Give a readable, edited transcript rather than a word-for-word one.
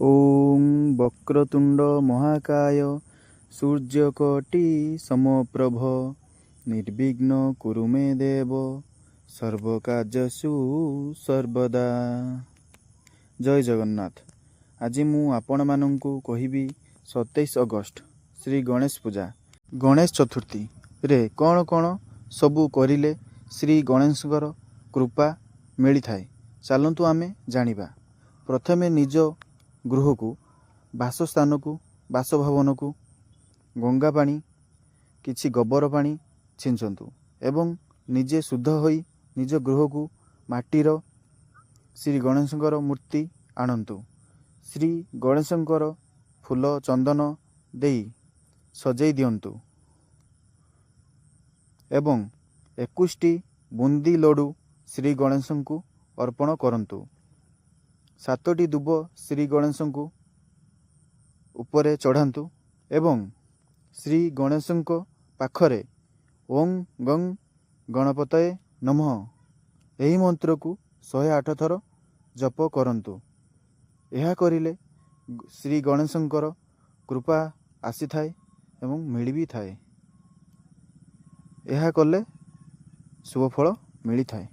ओं वक्रतुंड महाकाय सूर्यकोटि समप्रभ निर्विघ्न कुरु मे देव सर्वकार्यसु सर्वदा। जय जगन्नाथ। आज मु आपण मानंकु कहिबी 27 अगस्त श्री गणेश पूजा गणेश चतुर्थी रे कौन कौन सबू करिले श्री गणेशଙ୍କର कृपा मिली थाए। चलतु आमे जानिबा। प्रथमे निज गृह को बासस्थान को बासभवन को गंगा पानी किछि गोबर पानी छिंचंतु एवं निजे शुद्ध होई निज गृह को माटीर श्री गणेशଙ୍କର मूर्ति आणंतु। श्री गणेशଙ୍କର फूल चंदन देई सजई दियंतु एवं 21 बुंदी लड्डू श्री गणेश को अर्पण करंतु। 7टी दुब श्री गणेश को उपरे चढ़ातु एवं श्री गणेश पाखरे ओं गं गणपतये नमः यही मंत्र को 108 थर जप करंतु। यह करिले श्री गणेशଙ୍କର कृपा आसी थाए एवं मिली भी थाए। यह कले शुभ फल मिली थाए।